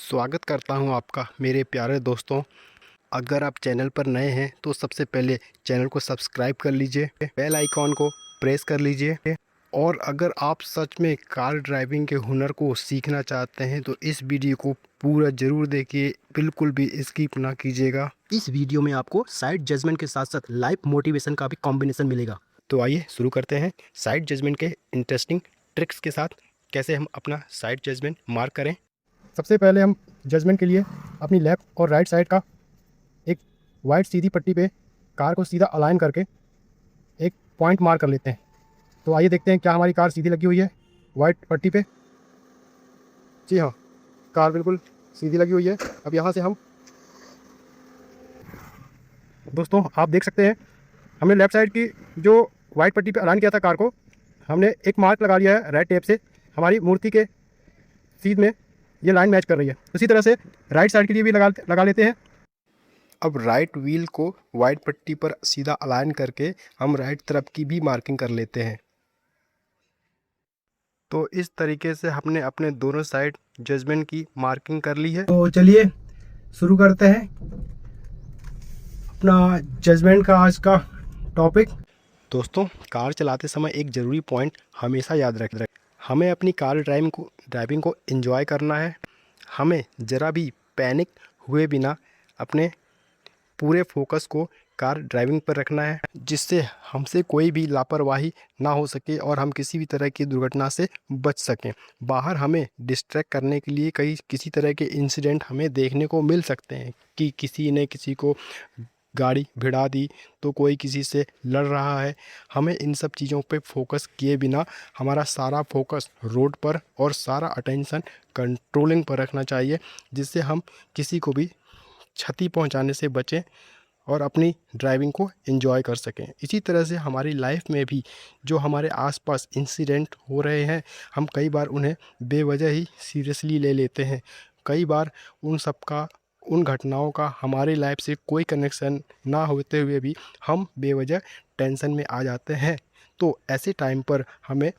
स्वागत करता हूं आपका मेरे प्यारे दोस्तों। अगर आप चैनल पर नए हैं तो सबसे पहले चैनल को सब्सक्राइब कर लीजिए, बेल आइकॉन को प्रेस कर लीजिए। और अगर आप सच में कार ड्राइविंग के हुनर को सीखना चाहते हैं तो इस वीडियो को पूरा ज़रूर देखिए, बिल्कुल भी स्किप ना कीजिएगा। इस वीडियो में आपको साइड जजमेंट के साथ साथ लाइफ मोटिवेशन का भी कॉम्बिनेशन मिलेगा। तो आइए शुरू करते हैं साइड जजमेंट के इंटरेस्टिंग ट्रिक्स के साथ, कैसे हम अपना साइड जजमेंट मार्क करें। सबसे पहले हम जजमेंट के लिए अपनी लेफ़्ट और राइट साइड का एक वाइट सीधी पट्टी पे कार को सीधा अलाइन करके एक पॉइंट मार्क कर लेते हैं। तो आइए देखते हैं क्या हमारी कार सीधी लगी हुई है वाइट पट्टी पे। जी हाँ, कार बिल्कुल सीधी लगी हुई है। अब यहाँ से हम दोस्तों आप देख सकते हैं, हमने लेफ़्ट साइड की जो वाइट पट्टी पे अलाइन किया था कार को, हमने एक मार्क लगा लिया है रेड टेप से। हमारी मूर्ति के सीध में ये लाइन मैच कर रही है। उसी तरह से राइट साइड के लिए भी लगा लेते हैं। अब राइट व्हील को वाइट पट्टी पर सीधा अलाइन करके हम राइट तरफ की भी मार्किंग कर लेते हैं। तो इस तरीके से हमने अपने दोनों साइड जजमेंट की मार्किंग कर ली है। तो चलिए शुरू करते हैं अपना जजमेंट का आज का टॉपिक। दोस्तों, कार चलाते समय एक ज़रूरी पॉइंट हमेशा याद रखें, हमें अपनी कार ड्राइविंग को एंजॉय करना है। हमें ज़रा भी पैनिक हुए बिना अपने पूरे फोकस को कार ड्राइविंग पर रखना है, जिससे हमसे कोई भी लापरवाही ना हो सके और हम किसी भी तरह की दुर्घटना से बच सकें। बाहर हमें डिस्ट्रैक्ट करने के लिए किसी तरह के इंसिडेंट हमें देखने को मिल सकते हैं कि किसी ने किसी को गाड़ी भिड़ा दी, तो कोई किसी से लड़ रहा है। हमें इन सब चीज़ों पे फोकस किए बिना हमारा सारा फोकस रोड पर और सारा अटेंशन कंट्रोलिंग पर रखना चाहिए, जिससे हम किसी को भी क्षति पहुंचाने से बचें और अपनी ड्राइविंग को एंजॉय कर सकें। इसी तरह से हमारी लाइफ में भी जो हमारे आसपास इंसिडेंट हो रहे हैं, हम कई बार उन्हें बेवजह ही सीरियसली ले लेते हैं। कई बार उन घटनाओं का हमारी लाइफ से कोई कनेक्शन ना होते हुए भी हम बेवजह टेंशन में आ जाते हैं। तो ऐसे टाइम पर हमें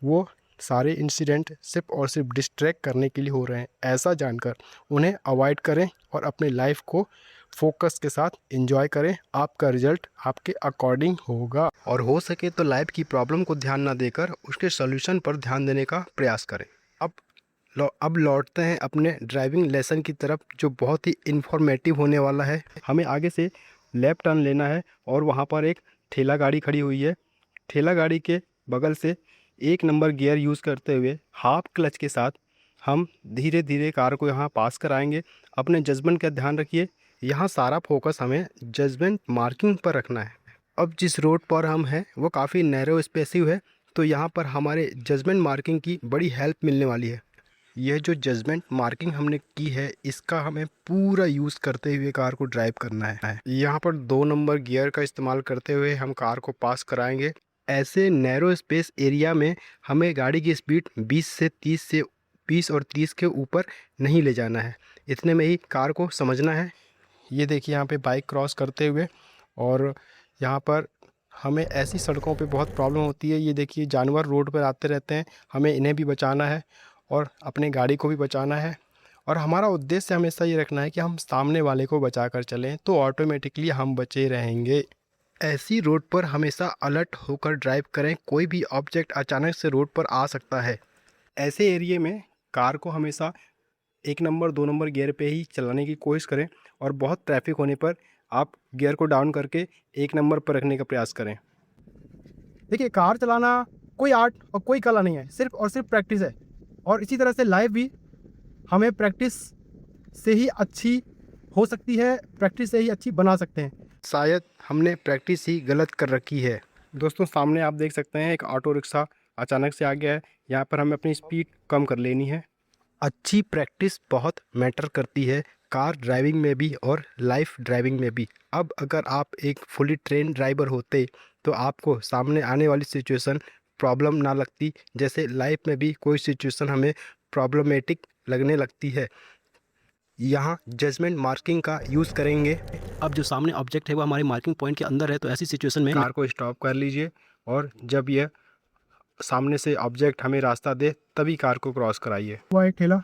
वो सारे इंसिडेंट सिर्फ और सिर्फ डिस्ट्रैक्ट करने के लिए हो रहे हैं, ऐसा जानकर उन्हें अवॉइड करें और अपने लाइफ को फोकस के साथ एंजॉय करें। आपका रिजल्ट आपके अकॉर्डिंग होगा। और हो सके तो लाइफ की प्रॉब्लम को ध्यान ना देकर उसके सॉल्यूशन पर ध्यान देने का प्रयास करें। अब लौटते हैं अपने ड्राइविंग लेसन की तरफ, जो बहुत ही इन्फॉर्मेटिव होने वाला है। हमें आगे से लेफ्ट टर्न लेना है और वहाँ पर एक ठेला गाड़ी खड़ी हुई है। ठेला गाड़ी के बगल से 1 नंबर गियर यूज़ करते हुए हाफ क्लच के साथ हम धीरे धीरे कार को यहाँ पास कराएंगे। अपने जजमेंट का ध्यान रखिए, यहाँ सारा फोकस हमें जजमेंट मार्किंग पर रखना है। अब जिस रोड पर हम हैं वो काफ़ी नैरो स्पेसिव है, तो यहाँ पर हमारे जजमेंट मार्किंग की बड़ी हेल्प मिलने वाली है। यह जो जजमेंट मार्किंग हमने की है, इसका हमें पूरा यूज़ करते हुए कार को ड्राइव करना है। यहाँ पर 2 नंबर गियर का इस्तेमाल करते हुए हम कार को पास कराएंगे। ऐसे नैरो स्पेस एरिया में हमें गाड़ी की स्पीड 20 और 30 के ऊपर नहीं ले जाना है। इतने में ही कार को समझना है। ये देखिए यहाँ पे बाइक क्रॉस करते हुए, और यहाँ पर हमें ऐसी सड़कों पे बहुत प्रॉब्लम होती है। ये देखिए जानवर रोड पर आते रहते हैं, हमें इन्हें भी बचाना है और अपने गाड़ी को भी बचाना है। और हमारा उद्देश्य हमेशा ये रखना है कि हम सामने वाले को बचा कर चलें, तो ऑटोमेटिकली हम बचे रहेंगे। ऐसी रोड पर हमेशा अलर्ट होकर ड्राइव करें, कोई भी ऑब्जेक्ट अचानक से रोड पर आ सकता है। ऐसे एरिया में कार को हमेशा 1 नंबर 2 नंबर गियर पे ही चलाने की कोशिश करें, और बहुत ट्रैफिक होने पर आप गियर को डाउन करके 1 नंबर पर रखने का प्रयास करें। देखिए, कार चलाना कोई आर्ट और कोई कला नहीं है, सिर्फ और सिर्फ प्रैक्टिस है। और इसी तरह से लाइफ भी हमें प्रैक्टिस से ही अच्छी हो सकती है, प्रैक्टिस से ही अच्छी बना सकते हैं। शायद हमने प्रैक्टिस ही गलत कर रखी है। दोस्तों, सामने आप देख सकते हैं एक ऑटो रिक्शा अचानक से आ गया है। यहाँ पर हमें अपनी स्पीड कम कर लेनी है। अच्छी प्रैक्टिस बहुत मैटर करती है, कार ड्राइविंग में भी और लाइफ ड्राइविंग में भी। अब अगर आप एक फुली ट्रेन ड्राइवर होते तो आपको सामने आने वाली सिचुएशन प्रॉब्लम ना लगती, जैसे लाइफ में भी कोई सिचुएशन हमें प्रॉब्लमेटिक लगने लगती है। यहाँ जजमेंट मार्किंग का यूज़ करेंगे। अब जो सामने ऑब्जेक्ट है वो हमारे मार्किंग पॉइंट के अंदर है, तो ऐसी सिचुएशन में कार को स्टॉप कर लीजिए, और जब यह सामने से ऑब्जेक्ट हमें रास्ता दे तभी कार को क्रॉस कराइए। हुआ एक ठेला,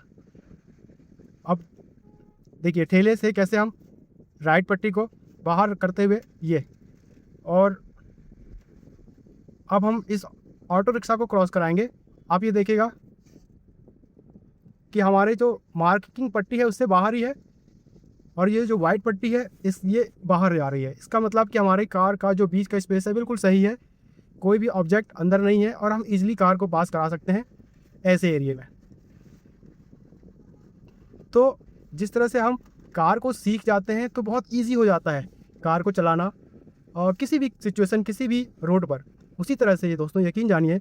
अब देखिए ठेले से कैसे हम राइट पट्टी को बाहर करते हुए ये, और अब हम इस ऑटो रिक्शा को क्रॉस कराएंगे। आप ये देखिएगा कि हमारे जो मार्किंग पट्टी है उससे बाहर ही है, और ये जो वाइट पट्टी है ये बाहर आ रही है। इसका मतलब कि हमारी कार का जो बीच का स्पेस है बिल्कुल सही है, कोई भी ऑब्जेक्ट अंदर नहीं है, और हम इजीली कार को पास करा सकते हैं ऐसे एरिया में। तो जिस तरह से हम कार को सीख जाते हैं तो बहुत ईजी हो जाता है कार को चलाना, और किसी भी सिचुएशन, किसी भी रोड पर। उसी तरह से ये दोस्तों यकीन जानिए,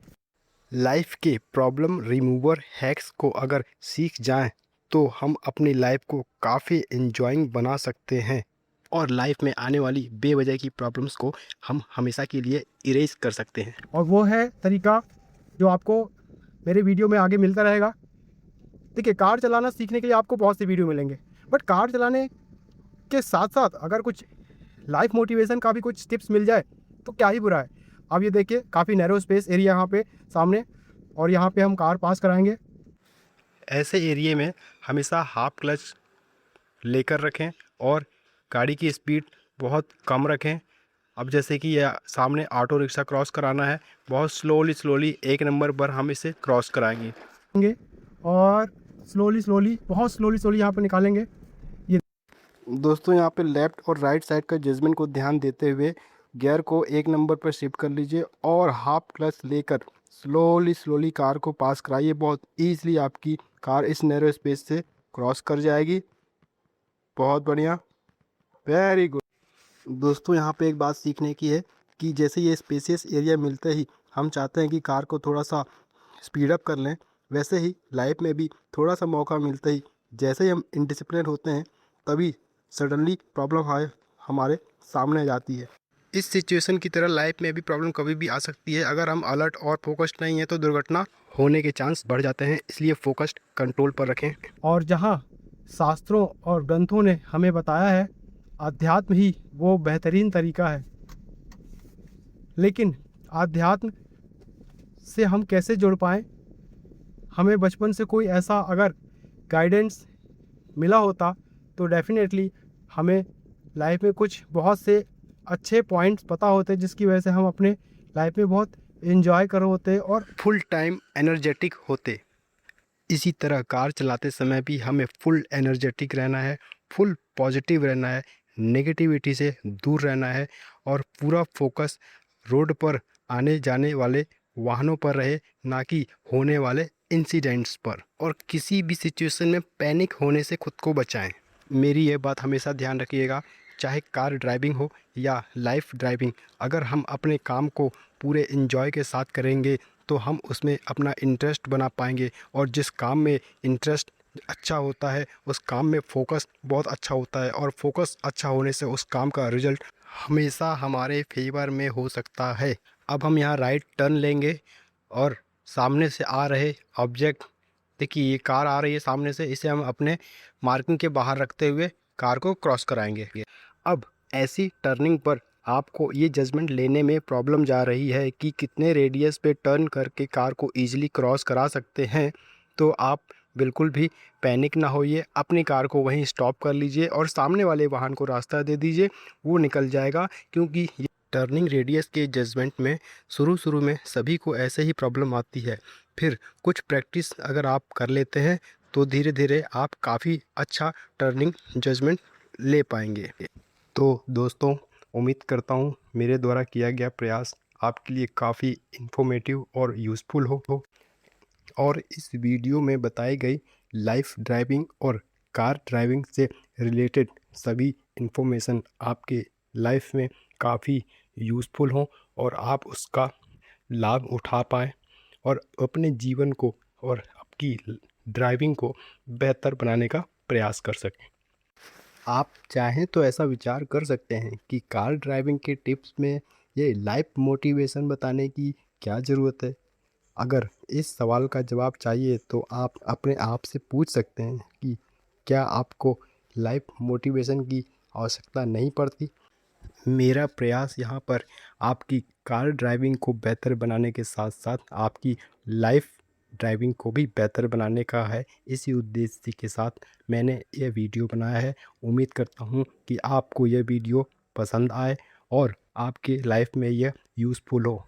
लाइफ के प्रॉब्लम रिमूवर हैक्स को अगर सीख जाएं तो हम अपनी लाइफ को काफ़ी इंजॉइंग बना सकते हैं, और लाइफ में आने वाली बेवजह की प्रॉब्लम्स को हम हमेशा के लिए इरेज कर सकते हैं। और वो है तरीका जो आपको मेरे वीडियो में आगे मिलता रहेगा। देखिए, कार चलाना सीखने के लिए आपको बहुत से वीडियो मिलेंगे, बट कार चलाने के साथ साथ अगर कुछ लाइफ मोटिवेशन का भी कुछ टिप्स मिल जाए तो क्या ही बुरा है। अब ये देखिए, काफ़ी नैरो स्पेस एरिया यहाँ पे सामने, और यहाँ पे हम कार पास कराएंगे। ऐसे एरिया में हमेशा हाफ क्लच लेकर रखें और गाड़ी की स्पीड बहुत कम रखें। अब जैसे कि यह सामने ऑटो रिक्शा क्रॉस कराना है, बहुत स्लोली एक नंबर पर हम इसे क्रॉस कराएंगे, और स्लोली बहुत स्लोली यहाँ पर निकालेंगे। ये दोस्तों, यहाँ पे लेफ़्ट और राइट साइड का जजमेंट को ध्यान देते हुए गियर को एक नंबर पर शिफ्ट कर लीजिए, और हाफ क्लच लेकर स्लोली कार को पास कराइए। बहुत ईजिली आपकी कार इस नैरो स्पेस से क्रॉस कर जाएगी। बहुत बढ़िया, वेरी गुड। दोस्तों, यहाँ पे एक बात सीखने की है कि जैसे ये स्पेसियस एरिया मिलते ही हम चाहते हैं कि कार को थोड़ा सा स्पीड अप कर लें, वैसे ही लाइफ में भी थोड़ा सा मौका मिलते ही जैसे ही हम इनडिसिप्लिन होते हैं तभी सडनली प्रॉब्लम हमारे सामने आ जाती है। इस सिचुएशन की तरह लाइफ में भी प्रॉब्लम कभी भी आ सकती है। अगर हम अलर्ट और फोकस्ड नहीं हैं तो दुर्घटना होने के चांस बढ़ जाते हैं, इसलिए फोकस्ड कंट्रोल पर रखें। और जहाँ शास्त्रों और ग्रंथों ने हमें बताया है अध्यात्म ही वो बेहतरीन तरीका है, लेकिन अध्यात्म से हम कैसे जुड़ पाएँ? हमें बचपन से कोई ऐसा अगर गाइडेंस मिला होता तो डेफिनेटली हमें लाइफ में कुछ बहुत से अच्छे पॉइंट्स पता होते, जिसकी वजह से हम अपने लाइफ में बहुत एंजॉय कर होते और फुल टाइम एनर्जेटिक होते। इसी तरह कार चलाते समय भी हमें फुल एनर्जेटिक रहना है, फुल पॉजिटिव रहना है, नेगेटिविटी से दूर रहना है, और पूरा फोकस रोड पर आने जाने वाले वाहनों पर रहे, ना कि होने वाले इंसिडेंट्स पर। और किसी भी सिचुएशन में पैनिक होने से खुद को बचाएं। मेरी ये बात हमेशा ध्यान रखिएगा, चाहे कार ड्राइविंग हो या लाइफ ड्राइविंग, अगर हम अपने काम को पूरे इंजॉय के साथ करेंगे तो हम उसमें अपना इंटरेस्ट बना पाएंगे, और जिस काम में इंटरेस्ट अच्छा होता है उस काम में फोकस बहुत अच्छा होता है, और फोकस अच्छा होने से उस काम का रिजल्ट हमेशा हमारे फेवर में हो सकता है। अब हम यहाँ राइट टर्न लेंगे, और सामने से आ रहे ऑब्जेक्ट, देखिए ये कार आ रही है सामने से, इसे हम अपने मार्किंग के बाहर रखते हुए कार को क्रॉस कराएंगे। अब ऐसी टर्निंग पर आपको ये जजमेंट लेने में प्रॉब्लम जा रही है कि कितने रेडियस पे टर्न करके कार को ईजिली क्रॉस करा सकते हैं, तो आप बिल्कुल भी पैनिक ना होइए, अपनी कार को वहीं स्टॉप कर लीजिए और सामने वाले वाहन को रास्ता दे दीजिए, वो निकल जाएगा। क्योंकि ये टर्निंग रेडियस के जजमेंट में शुरू में सभी को ऐसे ही प्रॉब्लम आती है। फिर कुछ प्रैक्टिस अगर आप कर लेते हैं तो धीरे धीरे आप काफ़ी अच्छा टर्निंग जजमेंट ले पाएंगे। तो दोस्तों, उम्मीद करता हूँ मेरे द्वारा किया गया प्रयास आपके लिए काफ़ी इन्फॉर्मेटिव और यूज़फुल हो, और इस वीडियो में बताई गई लाइफ ड्राइविंग और कार ड्राइविंग से रिलेटेड सभी इन्फॉर्मेशन आपके लाइफ में काफ़ी यूज़फुल हों, और आप उसका लाभ उठा पाएँ और अपने जीवन को और आपकी ड्राइविंग को बेहतर बनाने का प्रयास कर सकें। आप चाहें तो ऐसा विचार कर सकते हैं कि कार ड्राइविंग के टिप्स में ये लाइफ मोटिवेशन बताने की क्या ज़रूरत है। अगर इस सवाल का जवाब चाहिए तो आप अपने आप से पूछ सकते हैं कि क्या आपको लाइफ मोटिवेशन की आवश्यकता नहीं पड़ती। मेरा प्रयास यहाँ पर आपकी कार ड्राइविंग को बेहतर बनाने के साथ साथ आपकी लाइफ ड्राइविंग को भी बेहतर बनाने का है। इसी उद्देश्य के साथ मैंने ये वीडियो बनाया है। उम्मीद करता हूँ कि आपको ये वीडियो पसंद आए और आपके लाइफ में यह यूज़फुल हो।